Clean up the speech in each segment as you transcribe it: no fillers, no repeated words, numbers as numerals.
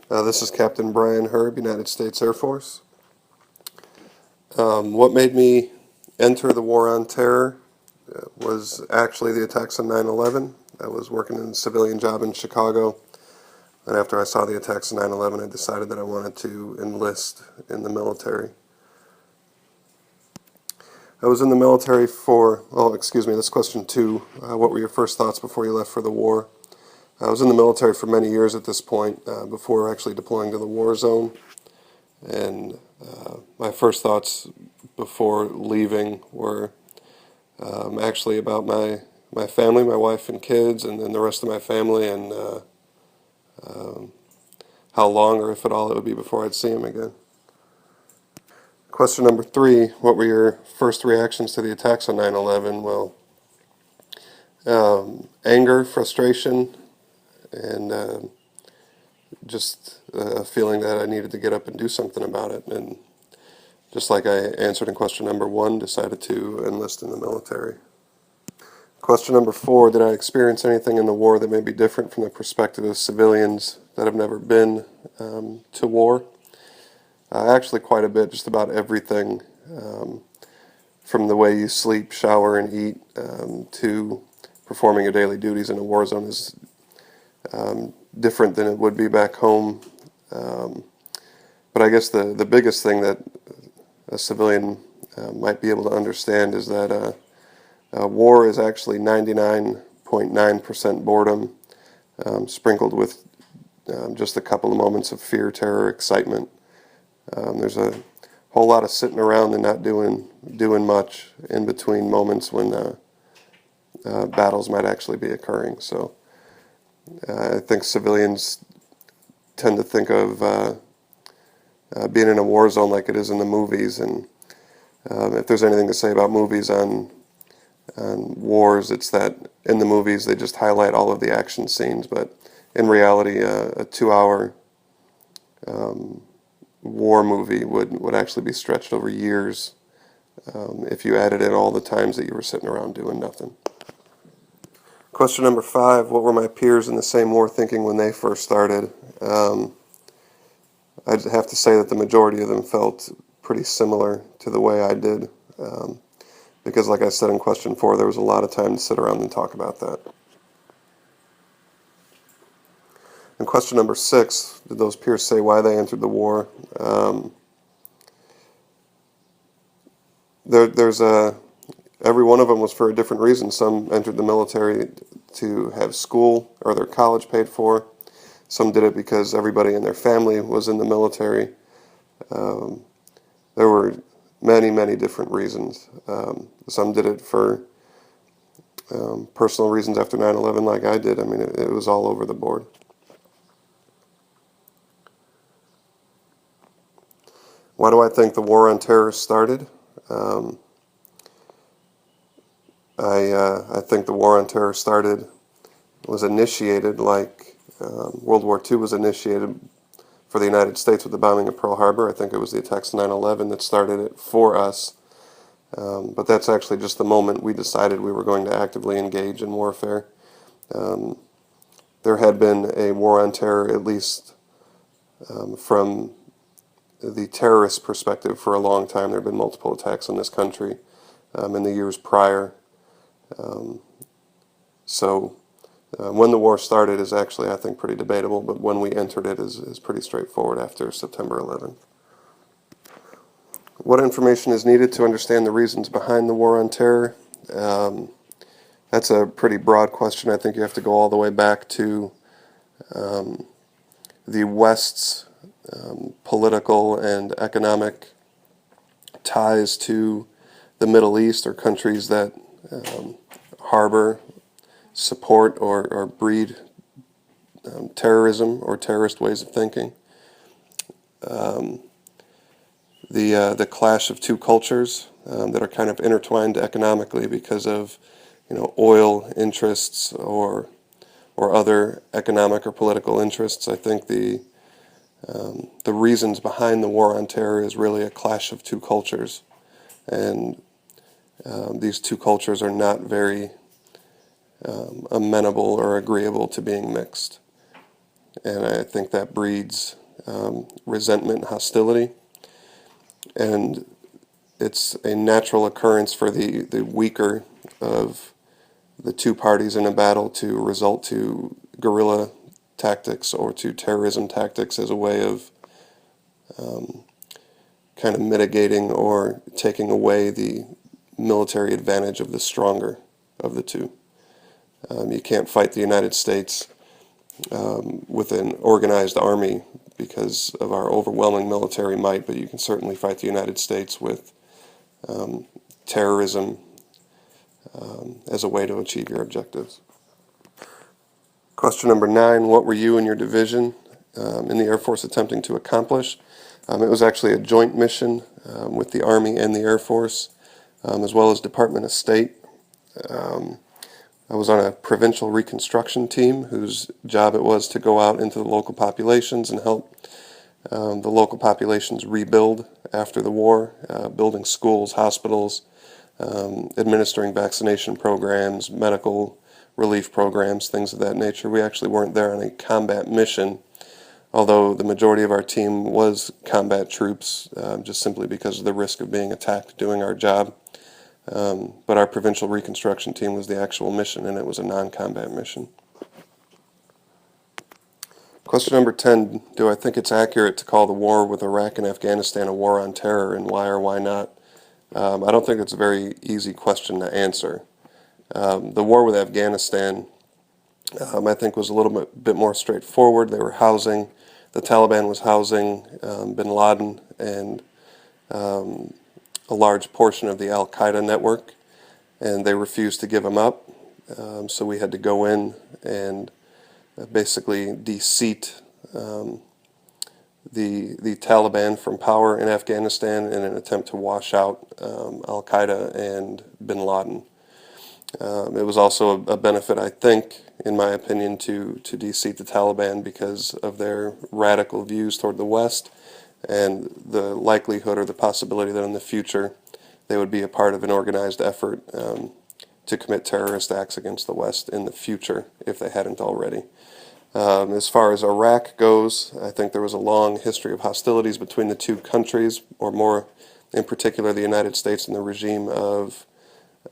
This is Captain Brian Herb, United States Air Force. What made me enter the War on Terror was actually the attacks on 9/11. I was working in a civilian job in Chicago, and after I saw the attacks on 9/11, I decided that I wanted to enlist in the military. I was in the military for, this question two. What were your first thoughts before you left for the war? I was in the military for many years at this point, before actually deploying to the war zone. And my first thoughts before leaving were actually about my family, my wife and kids, and then the rest of my family, and how long or if at all it would be before I'd see them again. Question number three, what were your first reactions to the attacks on 9/11? Well, anger, frustration, and just a feeling that I needed to get up and do something about it. And just like I answered in question number one, decided to enlist in the military. Question number four, did I experience anything in the war that may be different from the perspective of civilians that have never been to war? Actually quite a bit, just about everything, from the way you sleep, shower, and eat, to performing your daily duties in a war zone is different than it would be back home. But I guess the biggest thing that a civilian might be able to understand is that war is actually 99.9% boredom, sprinkled with just a couple of moments of fear, terror, excitement. There's a whole lot of sitting around and not doing much in between moments when battles might actually be occurring. So I think civilians tend to think of being in a war zone like it is in the movies, and if there's anything to say about movies on wars, it's that in the movies they just highlight all of the action scenes, but in reality a 2-hour war movie would actually be stretched over years if you added in all the times that you were sitting around doing nothing. Question number five, what were my peers in the same war thinking when they first started? I'd have to say that the majority of them felt pretty similar to the way I did, because like I said in question four, there was a lot of time to sit around and talk about that. And question number six, did those peers say why they entered the war? Every one of them was for a different reason. Some entered the military to have school or their college paid for. Some did it because everybody in their family was in the military. There were many, many different reasons. Some did it for personal reasons after 9/11 like I did. I mean, it was all over the board. Why do I think the war on terror started? I think the war on terror was initiated like World War II was initiated for the United States with the bombing of Pearl Harbor. I think it was the attacks on 9/11 that started it for us. But that's actually just the moment we decided we were going to actively engage in warfare. There had been a war on terror, at least from the terrorist perspective, for a long time. There have been multiple attacks on this country in the years prior. So when the war started is actually, I think, pretty debatable, but when we entered it is pretty straightforward after September 11th. What information is needed to understand the reasons behind the war on terror? That's a pretty broad question. I think you have to go all the way back to the West's political and economic ties to the Middle East, or countries that harbor, support, or breed terrorism or terrorist ways of thinking. The clash of two cultures that are kind of intertwined economically because of oil interests or other economic or political interests. I think the reasons behind the war on terror is really a clash of two cultures, and these two cultures are not very amenable or agreeable to being mixed. and I think that breeds resentment and hostility. And it's a natural occurrence for the weaker of the two parties in a battle to result to guerrilla tactics or to terrorism tactics as a way of kind of mitigating or taking away the military advantage of the stronger of the two. You can't fight the United States with an organized army because of our overwhelming military might, but you can certainly fight the United States with terrorism as a way to achieve your objectives. Question number 9, what were you and your division in the Air Force attempting to accomplish? It was actually a joint mission with the Army and the Air Force, as well as Department of State. I was on a provincial reconstruction team whose job it was to go out into the local populations and help the local populations rebuild after the war, building schools, hospitals, administering vaccination programs, medical relief programs, things of that nature. We actually weren't there on a combat mission, although the majority of our team was combat troops, just simply because of the risk of being attacked doing our job. But our provincial reconstruction team was the actual mission, and it was a non-combat mission. Question number 10, do I think it's accurate to call the war with Iraq and Afghanistan a war on terror, and why or why not? I don't think it's a very easy question to answer. The war with Afghanistan, I think, was a little bit more straightforward. They were housing, the Taliban was housing bin Laden and a large portion of the Al-Qaeda network, and they refused to give him up. So we had to go in and basically de-seat the Taliban from power in Afghanistan in an attempt to wash out Al-Qaeda and bin Laden. It was also a benefit, I think, in my opinion, to de-seat the Taliban because of their radical views toward the West and the likelihood or the possibility that in the future they would be a part of an organized effort to commit terrorist acts against the West in the future if they hadn't already. As far as Iraq goes, I think there was a long history of hostilities between the two countries, or more in particular the United States and the regime of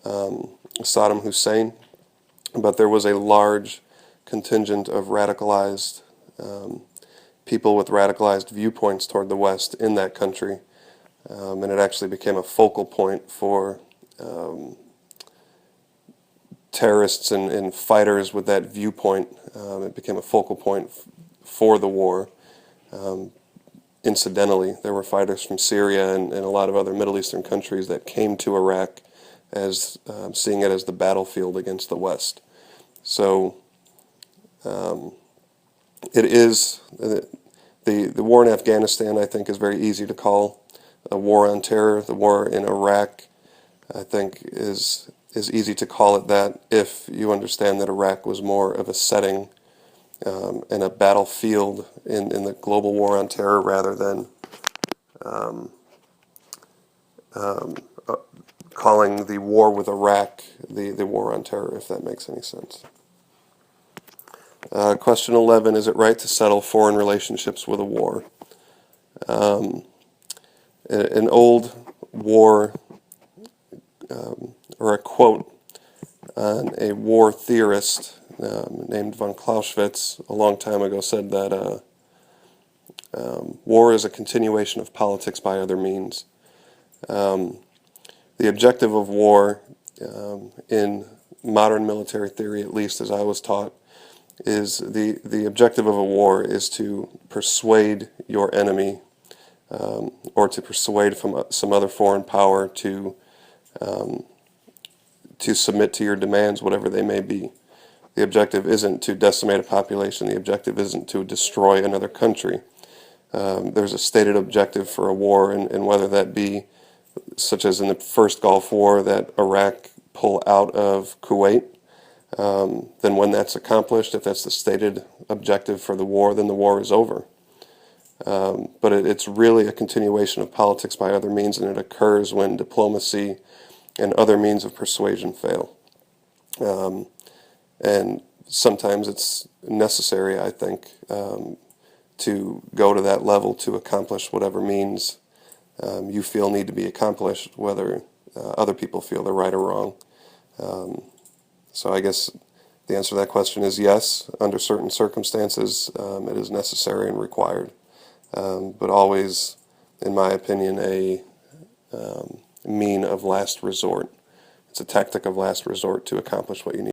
Saddam Hussein. But there was a large contingent of radicalized people with radicalized viewpoints toward the West in that country. And it actually became a focal point for terrorists and fighters with that viewpoint. It became a focal point for the war. Incidentally, there were fighters from Syria and a lot of other Middle Eastern countries that came to Iraq as seeing it as the battlefield against the West. So it is, the war in Afghanistan, I think, is very easy to call a war on terror. The war in Iraq, I think, is easy to call it that if you understand that Iraq was more of a setting and a battlefield in the global war on terror rather than calling the war with Iraq the war on terror, if that makes any sense. Question 11, is it right to settle foreign relationships with a war? An old war, or a quote on a war theorist named von Clausewitz a long time ago said that war is a continuation of politics by other means. The objective of war, in modern military theory at least as I was taught, is the objective of a war is to persuade your enemy or to persuade from some other foreign power to submit to your demands, whatever they may be. The objective isn't to decimate a population. The objective isn't to destroy another country. There's a stated objective for a war, and whether that be, such as in the first Gulf War, that Iraq pull out of Kuwait, then when that's accomplished, if that's the stated objective for the war, then the war is over. But it's really a continuation of politics by other means, and it occurs when diplomacy and other means of persuasion fail. And sometimes it's necessary, I think, to go to that level to accomplish whatever means you feel need to be accomplished, whether other people feel they're right or wrong. So I guess the answer to that question is yes. Under certain circumstances, it is necessary and required, but always, in my opinion, a mean of last resort. It's a tactic of last resort to accomplish what you need.